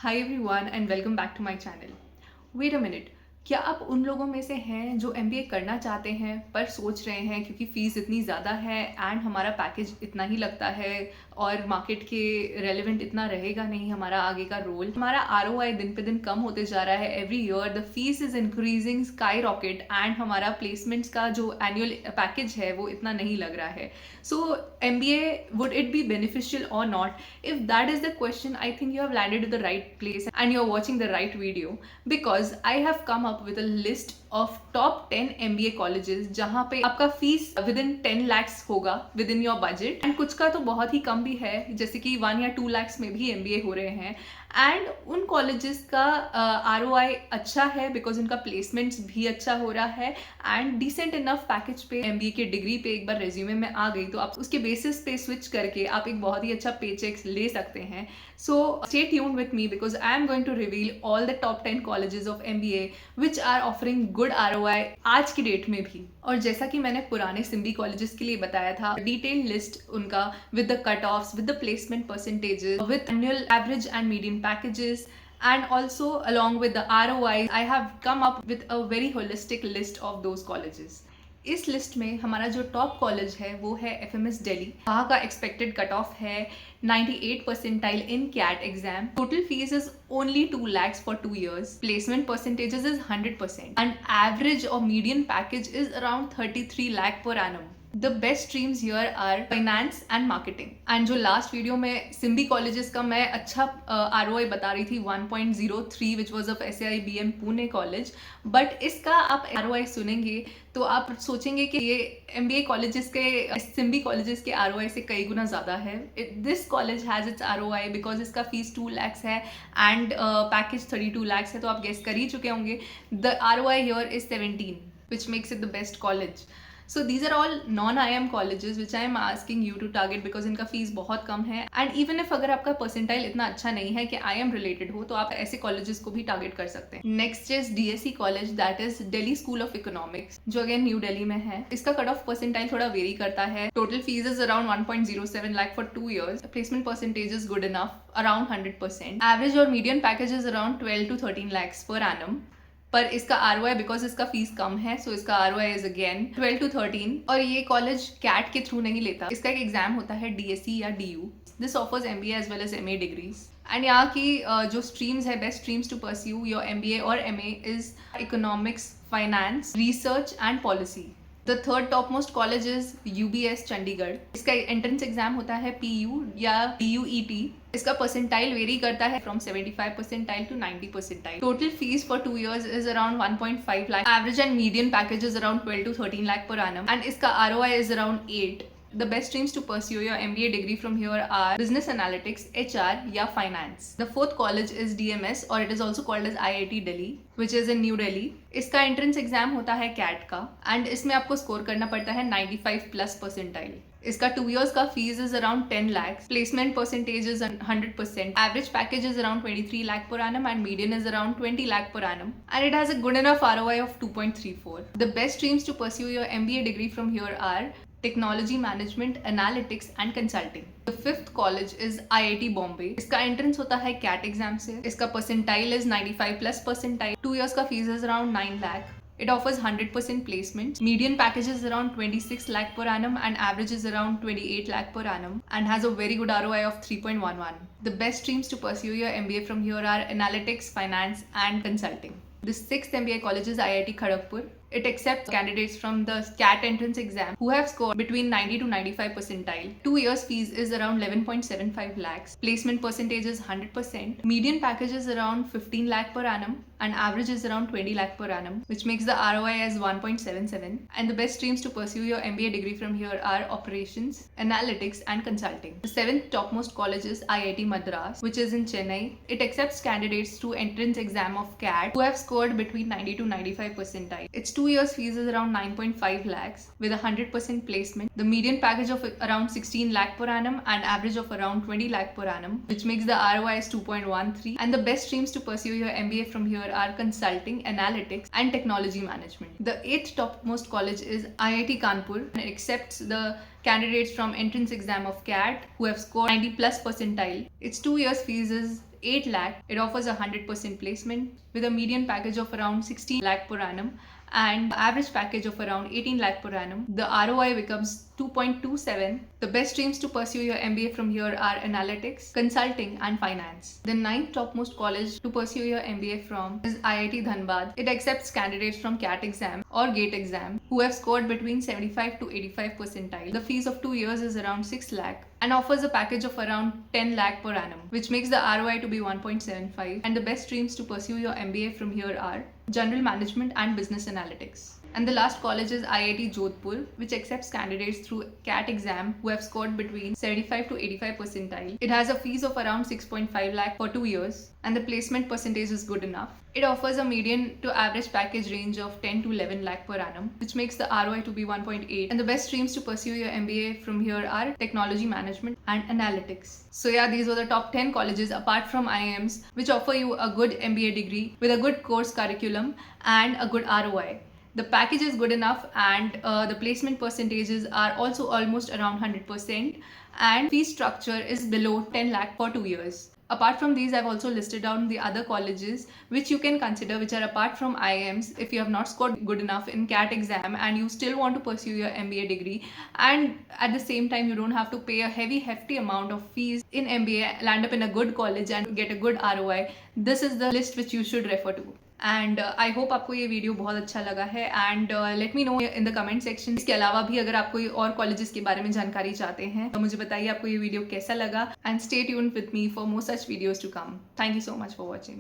Hi everyone and welcome back to my channel. Wait a minute, क्या आप उन लोगों में से हैं जो एमबीए करना चाहते हैं पर सोच रहे हैं क्योंकि फ़ीस इतनी ज़्यादा है एंड हमारा पैकेज इतना ही लगता है और मार्केट के रेलेवेंट इतना रहेगा नहीं हमारा आगे का रोल, हमारा आरओआई दिन पे दिन कम होते जा रहा है। Every year the fees is increasing sky rocket and हमारा प्लेसमेंट्स का जो एनुअल पैकेज है वो इतना नहीं लग रहा है। So MBA, would it be beneficial or not? If that is the question, I think you have landed at the right place and you're watching the right video, because I have come up with a list of top 10 MBA colleges जहाँ पे आपका fees with in 10 lakhs होगा with in your budget, and कुछ का तो बहुत ही कम भी है जैसे कि 1 या 2 lakhs में भी MBA हो रहे हैं। एंड उन कॉलेजेस का ROI अच्छा है बिकॉज उनका प्लेसमेंट्स भी अच्छा हो रहा है एंड डिसेंट इनफ पैकेज पे MBA के डिग्री पे एक बार रेज्यूमे में आ गई तो आप उसके बेसिस पे स्विच करके आप एक बहुत ही अच्छा पे चेक ले सकते हैं। So stay tuned with me because I am going to reveal all the top 10 colleges of MBA which are offering good ROI आज की डेट में भी। और जैसा कि मैंने पुराने सिम्बी कॉलेजेस के लिए बताया था, डिटेल लिस्ट उनका with the cut offs, with the placement percentages, with annual average and median packages, and also along with the ROI, I have come up with a very holistic list of those colleges. इस list में हमारा जो top college है वो है FMS Delhi. वहाँ का expected cut off है 98 percentile in CAT exam. Total fees is only 2 lakhs for 2 years. Placement percentages is 100%. And average or median package is around 33 lakh per annum. The best streams here are finance and marketing. And जो last video में सिम्बी colleges का मैं अच्छा ROI बता रही थी 1.03 which was of SAIBM Pune college, but इसका आप ROI सुनेंगे तो आप सोचेंगे कि ये MBA कॉलेजेस के सिम्बी कॉलेजेस के ROI से कई गुना ज़्यादा है। This college has its ROI because इसका फीस 2 lakhs है एंड पैकेज 32 lakhs है, तो आप गेस कर ही चुके होंगे। The ROI here is 17 which makes it the best college. So these are all non-IIM colleges which I am asking you to target because इनका fees बहुत कम है and even if अगर आपका परसेंटाइल इतना अच्छा नहीं है कि IIM related हो तो आप ऐसे कॉलेजेस को भी टारगेट कर सकते हैं। Next is DSE college, that is Delhi school of economics, जो अगेन न्यू दिल्ली में है। इसका कट ऑफ परसेंटाइल थोड़ा वेरी करता है। Total fees is around 1.07 lakh for 2 years. Placement percentage is good enough around 100%. Average और medium package is around 12 to 13 lakhs per annum. पर इसका ROI बिकॉज इसका फीस कम है सो इसका ROI इज अगेन 12 to 13। और ये कॉलेज कैट के थ्रू नहीं लेता, इसका एक एग्जाम होता है DSE या DU। This offers MBA as well as MA degrees. And यहाँ की जो स्ट्रीम्स है, best streams to pursue your MBA और MA is economics, finance, research and policy. The third top most college is UBS Chandigarh. इसका entrance exam होता है PU या DUET। इसका परसेंटाइल वेरी करता है from 75 percentile to 90 percentile. Total fees for 2 years is around 1.5 lakh. Average and median package is around 12 to 13 lakh per annum. And इसका ROI is around 8. The best streams to pursue your MBA degree from here are business analytics, HR या finance. The fourth college is DMS or it is also called as IIT Delhi, which is in New Delhi. इसका entrance exam होता है CAT का and इसमें आपको score करना पड़ता है 95 प्लस परसेंटाइल। इसका 2 years का fees is around 10 lakhs. Placement percentage is 100%. Average package is around 23 lakh per annum and median is around 20 lakh per annum. And it has a good enough ROI of 2.34. The best streams to pursue your MBA degree from here are technology management, analytics and consulting. The fifth college is IIT Bombay. इसका entrance होता है cat exam से। इसका percentile is 95 plus percentile. 2 years का fees is around 9 lakh. It offers 100% placement. Median package is around 26 lakh per annum and average is around 28 lakh per annum and has a very good ROI of 3.11. The best streams to pursue your MBA from here are analytics, finance and consulting. The sixth MBA college is IIT Kharagpur. It accepts candidates from the CAT entrance exam who have scored between 90 to 95 percentile. 2 years fees is around 11.75 lakhs. Placement percentage is 100%. Median package is around 15 lakh per annum and average is around 20 lakh per annum, which makes the ROI as 1.77. And the best streams to pursue your MBA degree from here are operations, analytics and consulting. The seventh topmost college is IIT Madras, which is in Chennai. It accepts candidates through entrance exam of CAT who have scored between 90 to 95 percentile. It's 2 years fees is around 9.5 lakhs with 100% placement. The median package of around 16 lakh per annum and average of around 20 lakh per annum, which makes the ROI as 2.13. And the best streams to pursue your MBA from here are consulting, analytics and technology management. The eighth topmost college is IIT Kanpur and it accepts the candidates from entrance exam of CAT who have scored 90 plus percentile. Its 2 years fees is 8 lakh. It offers a 100% placement with a median package of around 16 lakh per annum and average package of around 18 lakh per annum. The ROI becomes 2.27. The best streams to pursue your MBA from here are analytics, consulting, and finance. The ninth topmost college to pursue your MBA from is IIT Dhanbad. It accepts candidates from CAT exam or GATE exam who have scored between 75 to 85 percentile. The fees of 2 years is around 6 lakh and offers a package of around 10 lakh per annum, which makes the ROI to be 1.75. And the best streams to pursue your MBA from here are General Management and Business Analytics. And the last college is IIT Jodhpur, which accepts candidates through CAT exam who have scored between 75 to 85 percentile. It has a fees of around 6.5 lakh for 2 years and the placement percentage is good enough. It offers a median to average package range of 10 to 11 lakh per annum, which makes the ROI to be 1.8. And the best streams to pursue your MBA from here are Technology Management and Analytics. So yeah, these were the top 10 colleges apart from IIMs which offer you a good MBA degree with a good course curriculum and a good ROI. The package is good enough and the placement percentages are also almost around 100% and fee structure is below 10 lakh for 2 years. Apart from these, I've also listed down the other colleges which you can consider, which are apart from IIMs if you have not scored good enough in CAT exam and you still want to pursue your MBA degree, and at the same time you don't have to pay a hefty amount of fees in MBA, land up in a good college and get a good ROI. This is the list which you should refer to. And I hope आपको ये video बहुत अच्छा लगा है and let me know in the comment section. इसके अलावा भी अगर आप कोई और कॉलेजेस के बारे में जानकारी चाहते हैं तो मुझे बताइए आपको ये वीडियो कैसा लगा and stay tuned with me for more such videos to come. Thank you so much for watching.